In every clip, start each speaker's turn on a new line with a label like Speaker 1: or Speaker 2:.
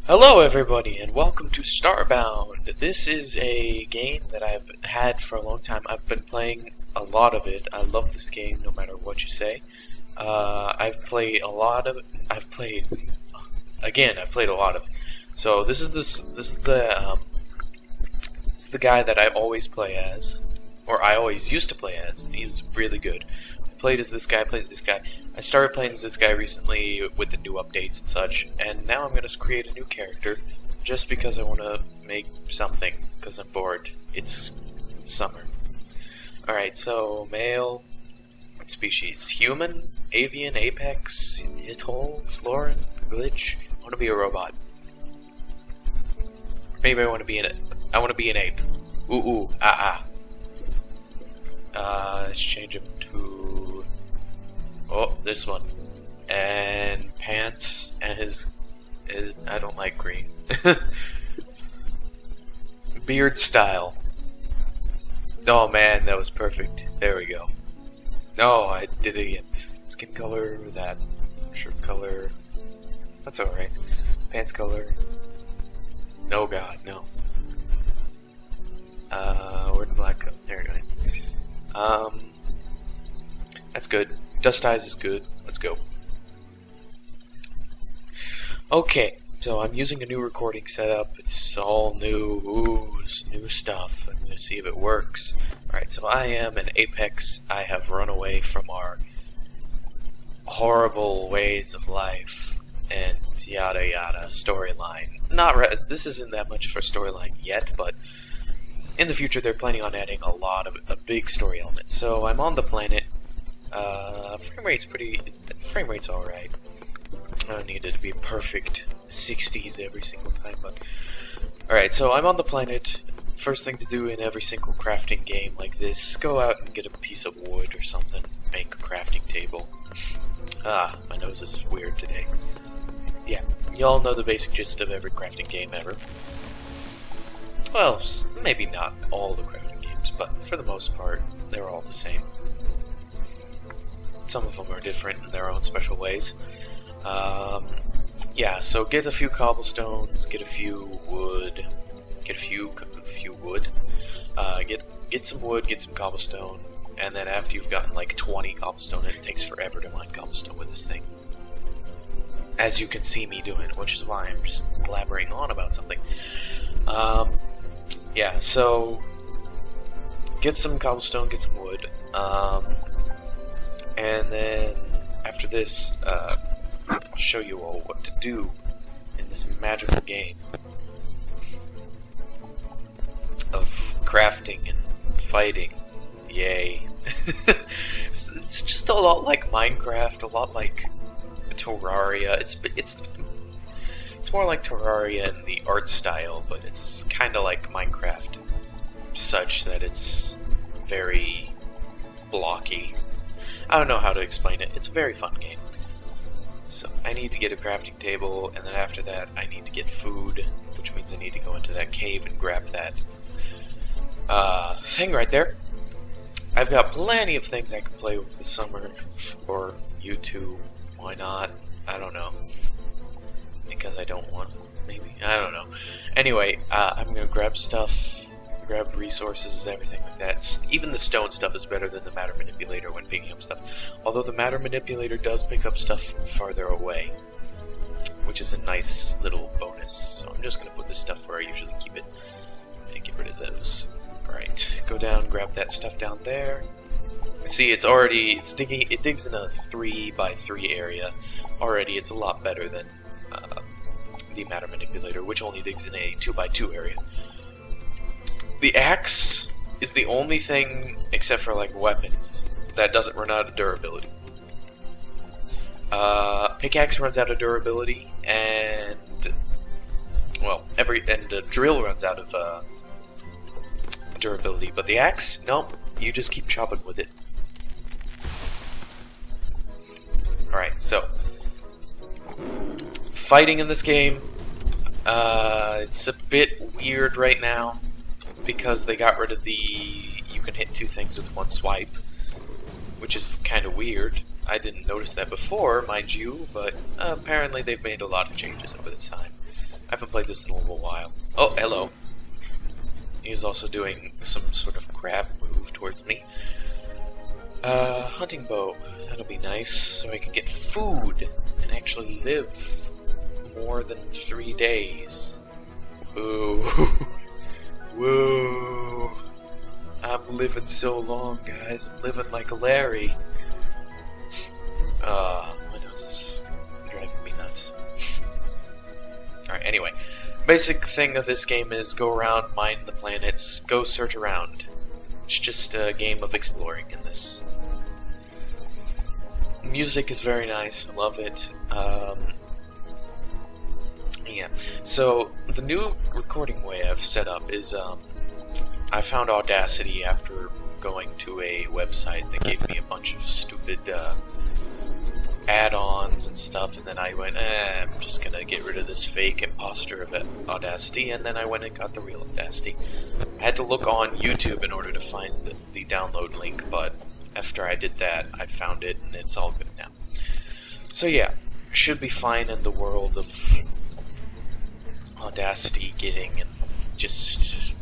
Speaker 1: Hello everybody and welcome to Starbound. This is a game that I've had for a long time. I've been playing a lot of it. I love this game no matter what you say. I've played a lot of it. I've played a lot of it. So this is the guy that I always play as, or I always used to play as. He was really good. Played as this guy, plays this guy. I started playing as this guy recently with the new updates and such, and now I'm going to create a new character just because I want to make something, because I'm bored. It's summer. Alright, so male, what species? Human, avian, apex, atoll, florin, glitch. I want to be a robot. Maybe I want to be an ape. Ooh, ah. Let's change him to this one, and pants, and his I don't like green. Beard style. Oh man, that was perfect. There we go. No, I did it again. Skin color, that. Shirt color. That's alright. Pants color. No god, no. Where'd the black go? There we go. That's good. Dust eyes is good. Let's go. Okay, so I'm using a new recording setup. It's all new. Ooh, it's new stuff. I'm gonna see if it works. Alright, so I am an apex. I have run away from our horrible ways of life and yada yada storyline. This isn't that much of a storyline yet, but in the future, they're planning on adding a big story element. So I'm on the planet. Frame rate's alright. I don't need it to be perfect 60s every single time, but alright. So I'm on the planet. First thing to do in every single crafting game like this: go out and get a piece of wood or something. Make a crafting table. My nose is weird today. Yeah, y'all know the basic gist of every crafting game ever. Well, maybe not all the crafting games, but for the most part, they're all the same. Some of them are different in their own special ways. Yeah, so get a few cobblestones, get a few wood, get some wood, get some cobblestone, and then after you've gotten like 20 cobblestone, and it takes forever to mine cobblestone with this thing, as you can see me doing, which is why I'm just blabbering on about something. Yeah, so get some cobblestone, get some wood, and then after this, I'll show you all what to do in this magical game of crafting and fighting. Yay. It's just a lot like Minecraft, a lot like Terraria. It's more like Terraria in the art style, but it's kind of like Minecraft, such that it's very blocky. I don't know how to explain it. It's a very fun game. So I need to get a crafting table, and then after that I need to get food, which means I need to go into that cave and grab that thing right there. I've got plenty of things I can play over the summer for YouTube. Why not? I don't know. Because I don't want, maybe? I don't know. Anyway, I'm gonna grab stuff, grab resources, everything like that. Even the stone stuff is better than the matter manipulator when picking up stuff. Although the matter manipulator does pick up stuff from farther away, which is a nice little bonus. So I'm just gonna put this stuff where I usually keep it and get rid of those. Alright, go down, grab that stuff down there. See, it digs in a 3x3 area. Already, it's a lot better than the matter manipulator, which only digs in a 2x2 area. The axe is the only thing, except for like weapons, that doesn't run out of durability. Pickaxe runs out of durability, and well, the drill runs out of durability, but the axe, nope, you just keep chopping with it. Alright, so fighting in this game, it's a bit weird right now because they got rid of you can hit two things with one swipe, which is kind of weird. I didn't notice that before, mind you, but apparently they've made a lot of changes over this time. I haven't played this in a little while. Oh, hello. He's also doing some sort of grab move towards me. Hunting bow. That'll be nice, so I can get food and actually live more than 3 days. Ooh. Whoa. I'm living so long, guys. I'm living like Larry. My nose is driving me nuts. Alright, anyway. Basic thing of this game is go around, mine the planets, go search around. It's just a game of exploring in this. Music is very nice, I love it. Yeah, so the new recording way I've set up is, I found Audacity after going to a website that gave me a bunch of stupid, add-ons and stuff, and then I went, I'm just gonna get rid of this fake imposter of Audacity, and then I went and got the real Audacity. I had to look on YouTube in order to find the download link, but after I did that, I found it, and it's all good now. So yeah, should be fine in the world of Audacity getting and just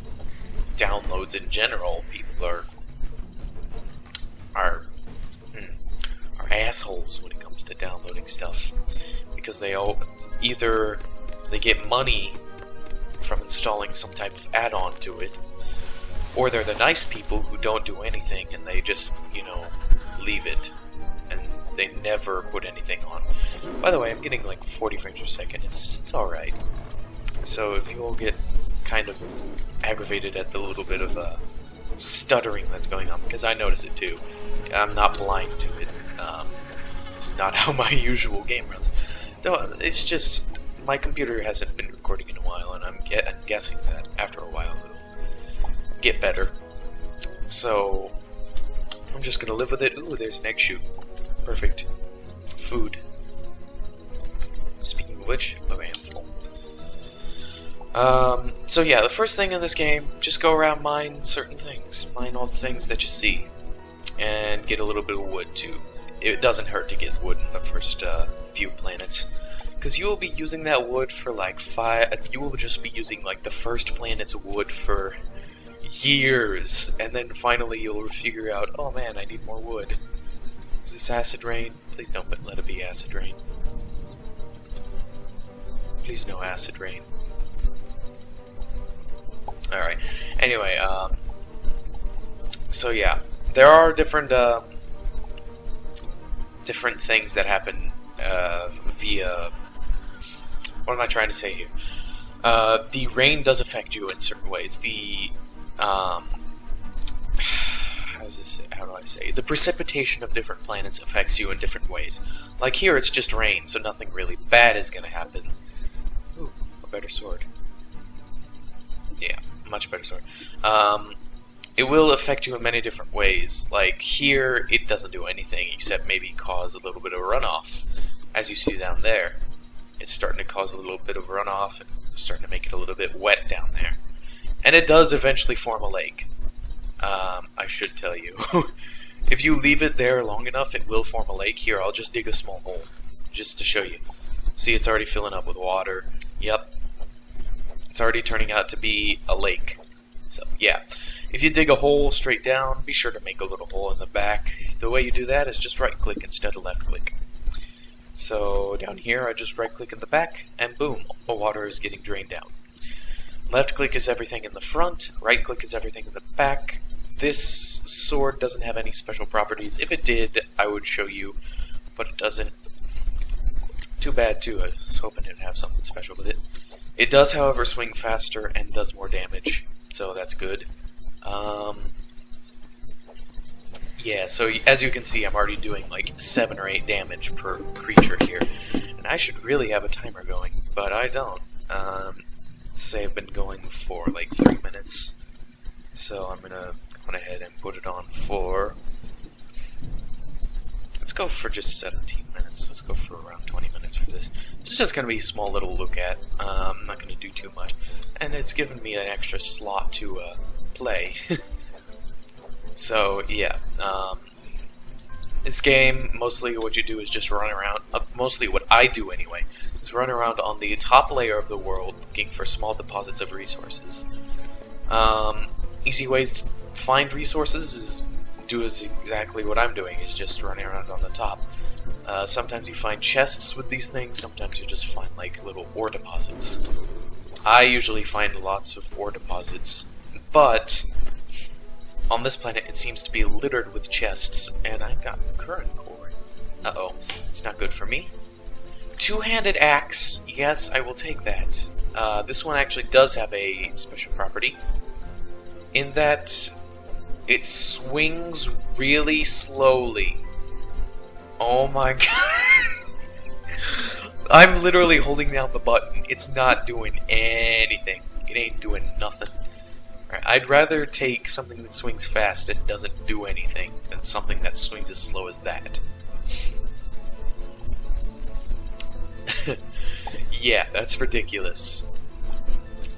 Speaker 1: downloads in general. People are assholes when it comes to downloading stuff, because they all either they get money from installing some type of add-on to it, or they're the nice people who don't do anything and they just, you know, leave it and they never put anything on. By the way, I'm getting like 40 frames per second. It's alright. So if you all get kind of aggravated at the little bit of stuttering that's going on, because I notice it too. I'm not blind to it. It's not how my usual game runs. No, it's just my computer hasn't been recording in a while, and I'm guessing that after a while it'll get better. So I'm just gonna live with it. Ooh, there's an egg shoot. Perfect. Food. Speaking of which, okay, I'm full. So yeah, the first thing in this game, just go around, mine certain things. Mine all the things that you see. And get a little bit of wood too. It doesn't hurt to get wood in the first few planets, because you will be using that wood for like you will just be using like the first planet's wood for years, and then finally you'll figure out, oh man, I need more wood. Is this acid rain? Please don't let it be acid rain. Please no acid rain. Alright, anyway, so yeah, there are different things that happen via, what am I trying to say here? The rain does affect you in certain ways. The how do I say? The precipitation of different planets affects you in different ways. Like here, it's just rain, so nothing really bad is gonna happen. Ooh, a better sword. Yeah, much better sword. It will affect you in many different ways. Like here, it doesn't do anything except maybe cause a little bit of runoff. As you see down there, it's starting to cause a little bit of runoff and starting to make it a little bit wet down there. And it does eventually form a lake. I should tell you. If you leave it there long enough, it will form a lake. Here, I'll just dig a small hole, just to show you. See, it's already filling up with water. Yep. It's already turning out to be a lake. So, yeah. If you dig a hole straight down, be sure to make a little hole in the back. The way you do that is just right-click instead of left-click. So, down here, I just right-click in the back, and boom, the water is getting drained out. Left-click is everything in the front, right-click is everything in the back. This sword doesn't have any special properties. If it did, I would show you, but it doesn't. Too bad, too. I was hoping it would have something special with it. It does, however, swing faster and does more damage, so that's good. Yeah, so as you can see, I'm already doing like 7 or 8 damage per creature here. And I should really have a timer going, but I don't. Say I've been going for like 3 minutes. So I'm gonna go ahead and put it on for... Let's go for just 17 minutes. Let's go for around 20 minutes for this. This is just gonna be a small little look at. I'm not gonna do too much. And it's given me an extra slot to play. So yeah, this game, mostly what you do is just run around. Mostly what I do anyway, is is run around on the top layer of the world looking for small deposits of resources. Easy ways to find resources is do exactly what I'm doing, is just running around on the top. Sometimes you find chests with these things, sometimes you just find like little ore deposits. I usually find lots of ore deposits, but on this planet it seems to be littered with chests, and I've got current core. Uh-oh, it's not good for me. Two-handed axe, yes, I will take that. This one actually does have a special property, in that it swings really slowly. Oh my god. I'm literally holding down the button. It's not doing anything. It ain't doing nothing. Right, I'd rather take something that swings fast and doesn't do anything than something that swings as slow as that. Yeah, that's ridiculous.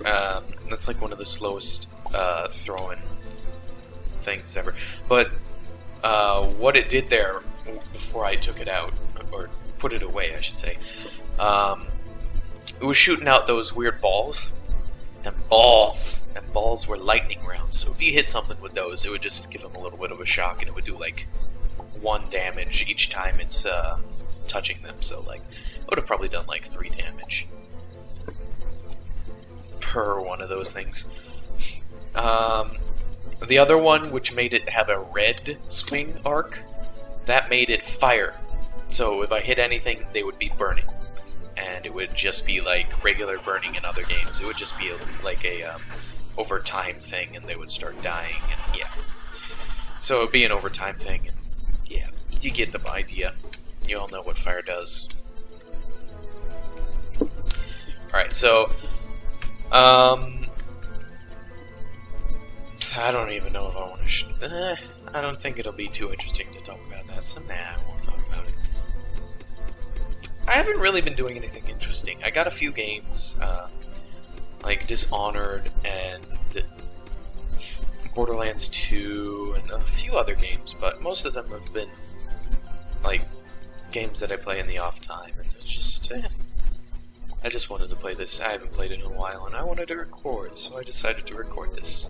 Speaker 1: That's like one of the slowest throwing things ever. But what it did there before I took it out, or put it away, I should say, it was shooting out those weird balls. Them balls were lightning rounds, so if you hit something with those, it would just give them a little bit of a shock, and it would do like 1 damage each time it's touching them. So like, it would have probably done like 3 damage per one of those things. The other one, which made it have a red swing arc, that made it fire. So if I hit anything, they would be burning. And it would just be like regular burning in other games. It would just be like a over time thing, and they would start dying, and yeah. So it would be an overtime thing, and yeah, you get the idea. You all know what fire does. Alright, so I don't even know if I want to I don't think it'll be too interesting to talk about that, so nah, I won't talk about it. I haven't really been doing anything interesting. I got a few games, like Dishonored and Borderlands 2 and a few other games, but most of them have been like games that I play in the off time, and it's just, I just wanted to play this. I haven't played it in a while, and I wanted to record, so I decided to record this.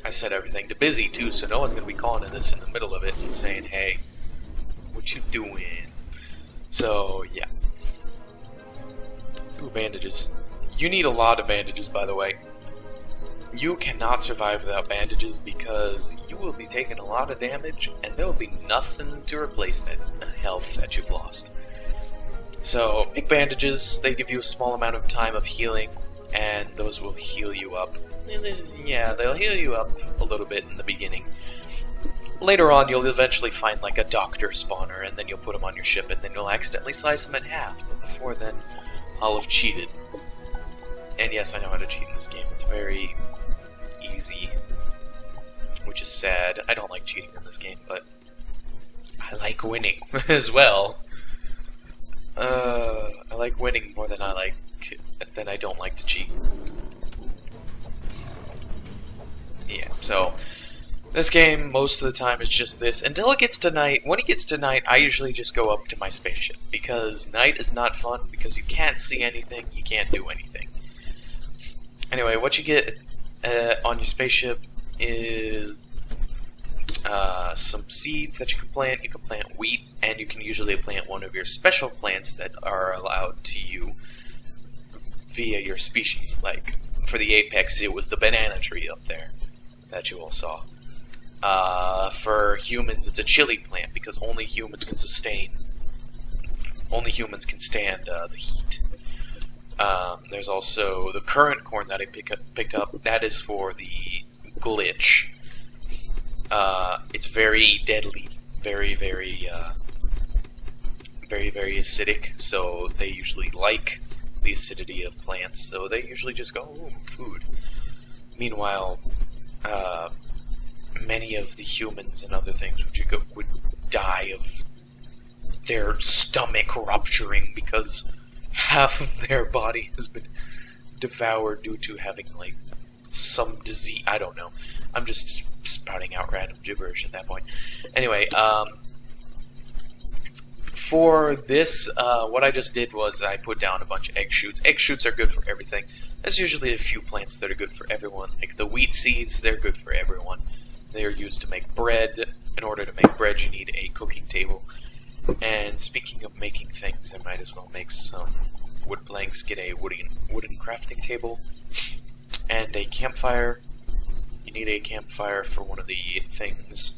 Speaker 1: I set everything to busy, too, so no one's going to be calling in this in the middle of it and saying, hey, what you doing? So, yeah. Ooh, bandages. You need a lot of bandages, by the way. You cannot survive without bandages because you will be taking a lot of damage, and there will be nothing to replace that health that you've lost. So, make bandages. They give you a small amount of time of healing, and those will heal you up. Yeah, they'll heal you up a little bit in the beginning. Later on, you'll eventually find like a doctor spawner, and then you'll put him on your ship, and then you'll accidentally slice him in half. But before then, I'll have cheated. And yes, I know how to cheat in this game. It's very easy, which is sad. I don't like cheating in this game, but I like winning as well. I like winning more than I don't like to cheat. Yeah, so this game, most of the time, it's just this. Until it gets to night. When it gets to night, I usually just go up to my spaceship. Because night is not fun, because you can't see anything, you can't do anything. Anyway, what you get on your spaceship is some seeds that you can plant. You can plant wheat, and you can usually plant one of your special plants that are allowed to you via your species. Like, for the Apex, it was the banana tree up there that you all saw. For humans, it's a chili plant, because only humans can stand the heat. There's also the current corn that I picked up. That is for the glitch. It's very deadly, very acidic. So they usually like the acidity of plants. So they usually just go, ooh, food. Meanwhile, many of the humans and other things would die of their stomach rupturing because half of their body has been devoured due to having, like, some disease. I don't know. I'm just spouting out random gibberish at that point. Anyway, For this, what I just did was I put down a bunch of egg shoots. Egg shoots are good for everything. There's usually a few plants that are good for everyone. Like the wheat seeds, they're good for everyone. They are used to make bread. In order to make bread, you need a cooking table. And speaking of making things, I might as well make some wood planks, get a wooden crafting table, and a campfire. You need a campfire for one of the things.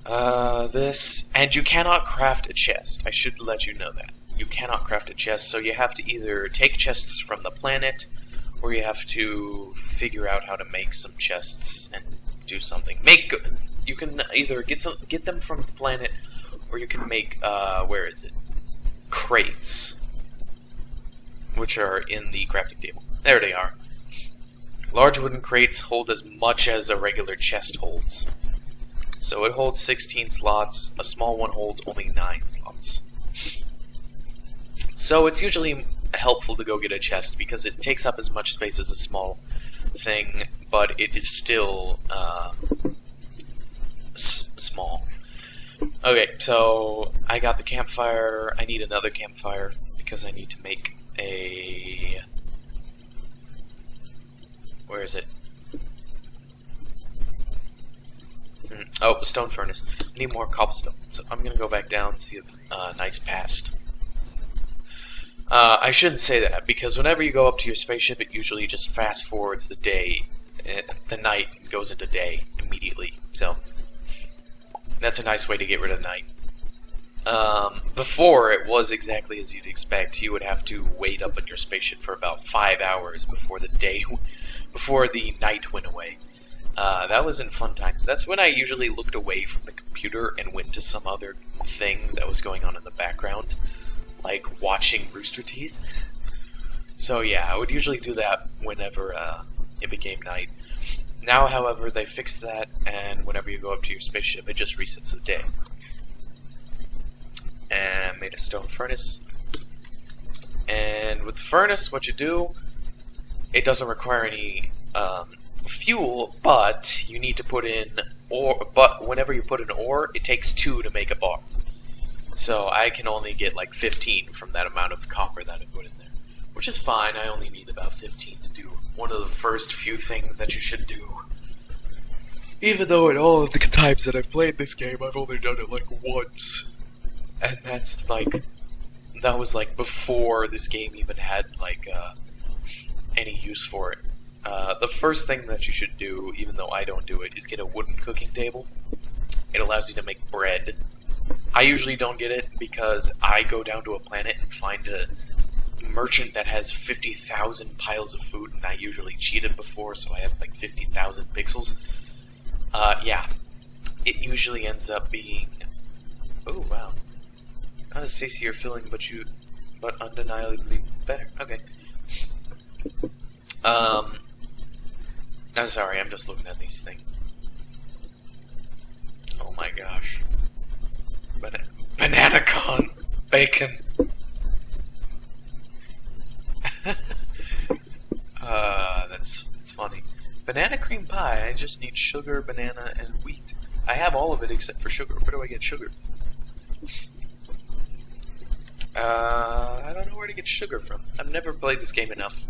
Speaker 1: And you cannot craft a chest. I should let you know that. You cannot craft a chest, so you have to either take chests from the planet, or you have to figure out how to make some chests and do something. You can either get them from the planet, or you can make, where is it? Crates, which are in the crafting table. There they are. Large wooden crates hold as much as a regular chest holds. So it holds 16 slots, a small one holds only 9 slots. So it's usually helpful to go get a chest because it takes up as much space as a small thing, but it is still small. Okay, so I got the campfire. I need another campfire because I need to make a... Where is it? Oh, stone furnace. I need more cobblestone. So I'm gonna go back down and see if night's passed. I shouldn't say that, because whenever you go up to your spaceship, it usually just fast forwards the day. The night goes into day immediately. So that's a nice way to get rid of night. Before, it was exactly as you'd expect. You would have to wait up in your spaceship for about 5 hours before the night went away. That was in fun times. That's when I usually looked away from the computer and went to some other thing that was going on in the background, like watching Rooster Teeth. So yeah, I would usually do that whenever it became night. Now, however, they fixed that, and whenever you go up to your spaceship, it just resets the day. And made a stone furnace. And with the furnace, what you do, it doesn't require any fuel, but you need to put in ore. But whenever you put in ore, it takes 2 to make a bar. So I can only get like 15 from that amount of copper that I put in there, which is fine. I only need about 15 to do one of the first few things that you should do. Even though in all of the times that I've played this game, I've only done it like once. And that's like, that was like before this game even had like any use for it. The first thing that you should do, even though I don't do it, is get a wooden cooking table. It allows you to make bread. I usually don't get it because I go down to a planet and find a merchant that has 50,000 piles of food, and I usually cheated before, so I have like 50,000 pixels. Yeah, it usually ends up being... Oh, wow. Not as tasty or filling, but undeniably better. Okay. I'm sorry, I'm just looking at these things. Oh my gosh. Banana con bacon. That's funny. Banana cream pie. I just need sugar, banana, and wheat. I have all of it except for sugar. Where do I get sugar? I don't know where to get sugar from. I've never played this game enough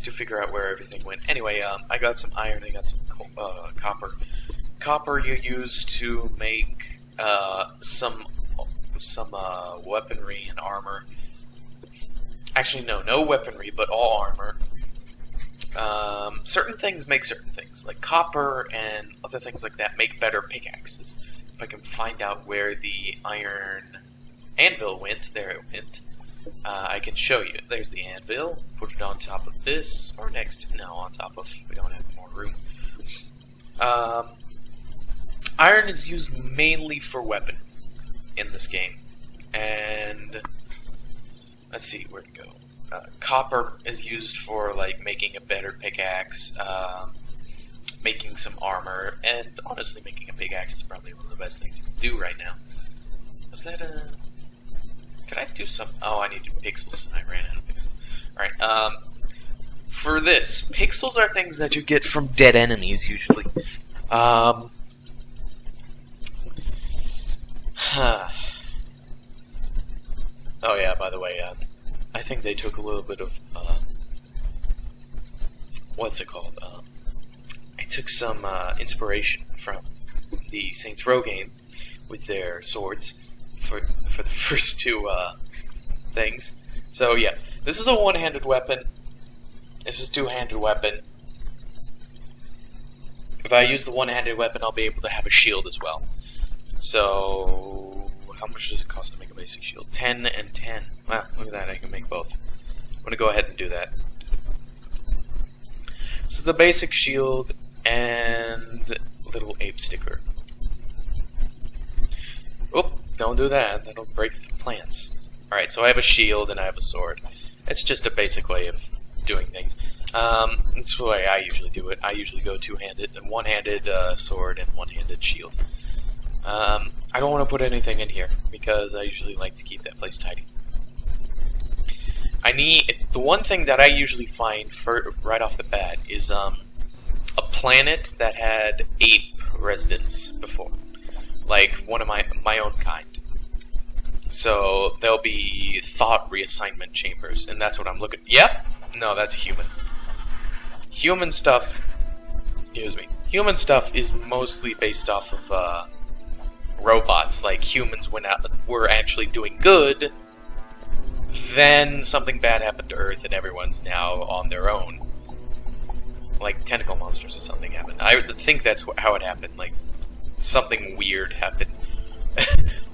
Speaker 1: to figure out where everything went. Anyway, I got some iron. I got some copper. Copper you use to make some weaponry and armor. Actually, no weaponry, but all armor. Certain things make certain things, like copper and other things like that make better pickaxes. If I can find out where the iron anvil went, there it went, I can show you. There's the anvil. Put it on top of this, or next. No, on top of. We don't have more room. Iron is used mainly for weapon in this game, and let's see where to go. Copper is used for like making a better pickaxe, making some armor, and honestly, making a pickaxe is probably one of the best things you can do right now. Was that a? Could I do some? Oh, I need to do pixels. I ran out of pixels. Alright, for this, pixels are things that you get from dead enemies, usually. Oh yeah, by the way, I think they took a little bit of, what's it called? I took some inspiration from the Saints Row game with their swords for the first two things. So yeah, this is a one-handed weapon. This is a two-handed weapon. If I use the one-handed weapon, I'll be able to have a shield as well. So how much does it cost to make a basic shield? 10 and 10. Wow, look at that, I can make both. I'm gonna go ahead and do that. So the basic shield and little ape sticker. Oop, don't do that, that'll break the plants. Alright, so I have a shield and I have a sword. It's just a basic way of doing things. That's the way I usually do it. I usually go two-handed, one-handed sword and one-handed shield. I don't want to put anything in here because I usually like to keep that place tidy. The one thing that I usually find right off the bat is a planet that had ape residents before, like one of my own kind. So there'll be thought reassignment chambers, and that's what I'm looking. Yep, no, that's human. Human stuff. Excuse me. Human stuff is mostly based off of robots. Like humans were actually doing good. Then something bad happened to Earth, and everyone's now on their own. Like tentacle monsters or something happened. I think that's how it happened. Like something weird happened.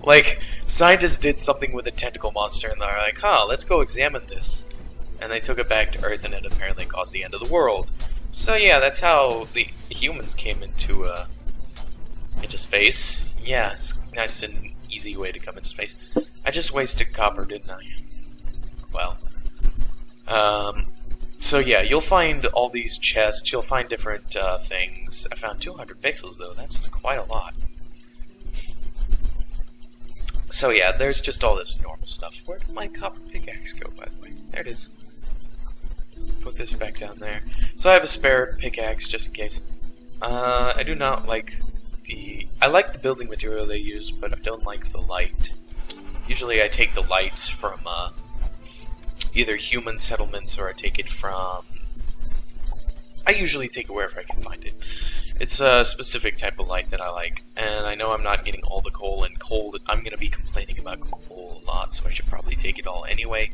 Speaker 1: Like scientists did something with a tentacle monster, and they're like, "Huh, let's go examine this." And they took it back to Earth, and it apparently caused the end of the world. So yeah, that's how the humans came into space. Yeah, it's a nice and easy way to come into space. I just wasted copper, didn't I? Well, so yeah, you'll find all these chests. You'll find different things. I found 200 pixels though. That's quite a lot. So yeah, there's just all this normal stuff. Where did my copper pickaxe go, by the way? There it is. Put this back down there. So I have a spare pickaxe just in case. I do not like I like the building material they use, but I don't like the light. Usually I take the lights from either human settlements or I take it from... I usually take it wherever I can find it. It's a specific type of light that I like, and I know I'm not getting all the coal, and coal, I'm going to be complaining about coal a lot, so I should probably take it all anyway.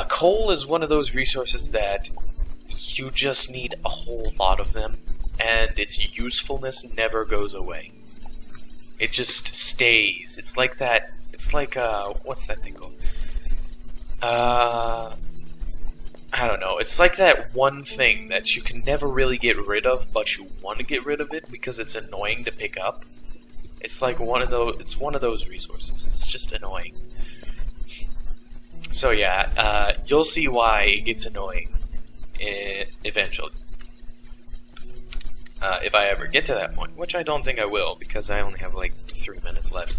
Speaker 1: Coal is one of those resources that you just need a whole lot of them, and its usefulness never goes away. It just stays. It's like that, what's that thing called? I don't know. It's like that one thing that you can never really get rid of, but you want to get rid of it because it's annoying to pick up. It's like one of those resources. It's just annoying. So yeah, you'll see why it gets annoying eventually. If I ever get to that point, which I don't think I will, because I only have like 3 minutes left.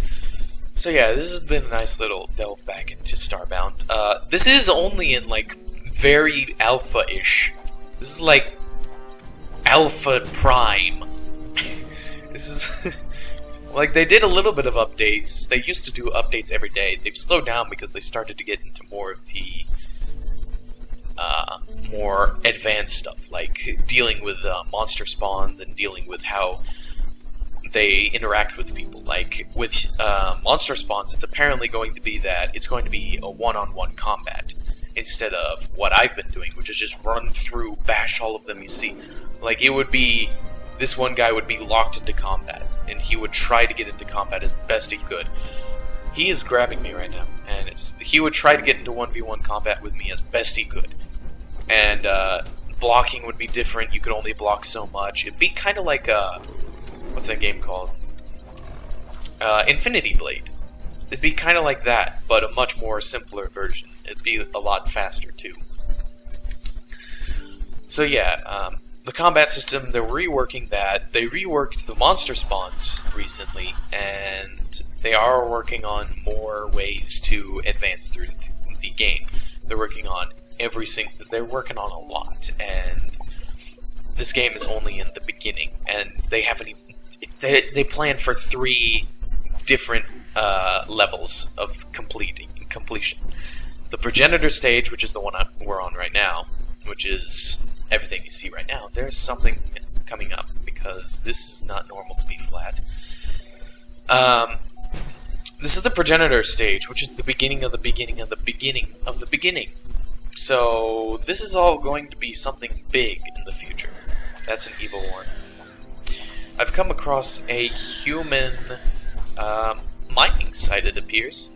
Speaker 1: So yeah, this has been a nice little delve back into Starbound. This is only in like very alpha-ish. This is like alpha prime. This is like they did a little bit of updates. They used to do updates every day. They've slowed down because they started to get into more of the more advanced stuff, like dealing with monster spawns and dealing with how they interact with people. Like with monster spawns, it's apparently going to be that it's going to be a one-on-one combat instead of what I've been doing, which is just run through, bash all of them you see. Like it would be, this one guy would be locked into combat, and he would try to get into combat as best he could. He is grabbing me right now, and he would try to get into 1v1 combat with me as best he could. And blocking would be different. You could only block so much. It'd be kind of like what's that game called? Infinity Blade. It'd be kind of like that, but a much more simpler version. It'd be a lot faster too. So yeah, the combat system, they're reworking that. They reworked the monster spawns recently, and they are working on more ways to advance through the game. They're working on they're working on a lot, and this game is only in the beginning, and they haven't even, they plan for 3 different levels of completing completion. The progenitor stage, which is the one we're on right now, which is everything you see right now, there's something coming up, because this is not normal to be flat. This is the progenitor stage, which is the beginning of the beginning of the beginning of the beginning. So this is all going to be something big in the future. That's an evil one. I've come across a human mining site, it appears.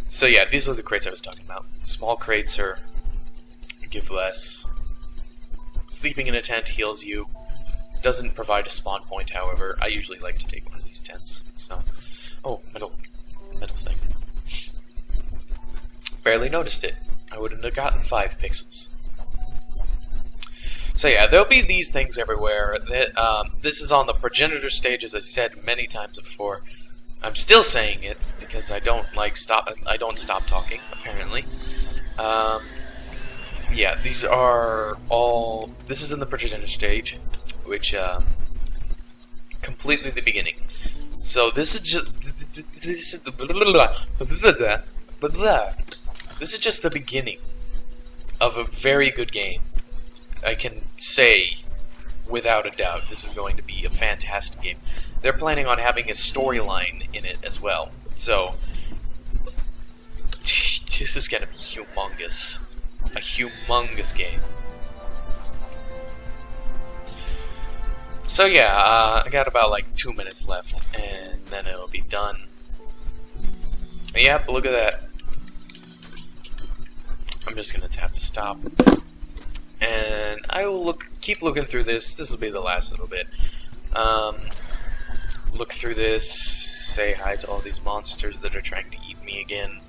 Speaker 1: So yeah, these were the crates I was talking about. Small crates give less. Sleeping in a tent heals you. Doesn't provide a spawn point, however. I usually like to take one of these tents. So, oh, metal thing. Barely noticed it. I wouldn't have gotten 5 pixels. So yeah, there'll be these things everywhere. This is on the progenitor stage, as I said many times before. I'm still saying it because I don't stop talking, apparently. Yeah, these are all. This is in the progenitor stage, which completely the beginning. So this is just this is just the beginning of a very good game. I can say without a doubt this is going to be a fantastic game. They're planning on having a storyline in it as well. So this is going to be humongous. A humongous game. So yeah, I got about like 2 minutes left, and then it'll be done. Yep, look at that. I'm just gonna tap to stop, and I will keep looking through this. This will be the last little bit. Look through this, say hi to all these monsters that are trying to eat me again.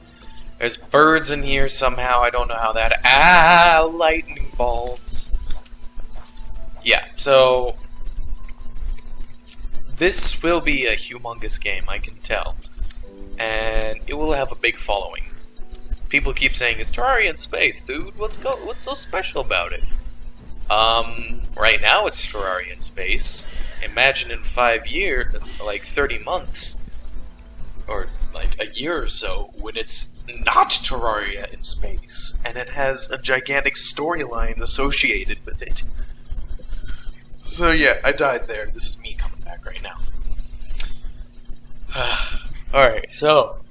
Speaker 1: There's birds in here somehow. I don't know how that. Ah, lightning balls. Yeah, so this will be a humongous game, I can tell, and it will have a big following. People keep saying it's Terraria in space, dude. What's so special about it? Right now it's Terraria in space. Imagine in 5 years, like 30 months, or like a year or so, when it's not Terraria in space, and it has a gigantic storyline associated with it. So yeah, I died there. This is me coming back right now. Alright, so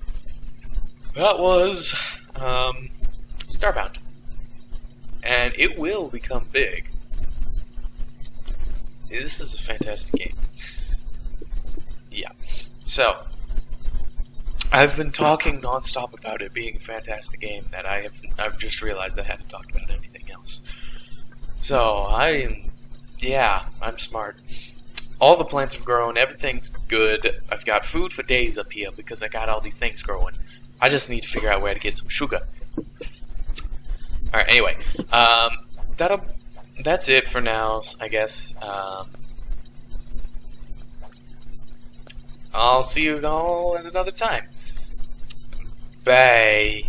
Speaker 1: that was Starbound. And it will become big. This is a fantastic game. Yeah. So I've been talking non-stop about it being a fantastic game that I've just realized I haven't talked about anything else. So I'm smart. All the plants have grown, everything's good. I've got food for days up here because I got all these things growing. I just need to figure out where to get some sugar. Alright, anyway. That's it for now, I guess. I'll see you all at another time. Bye.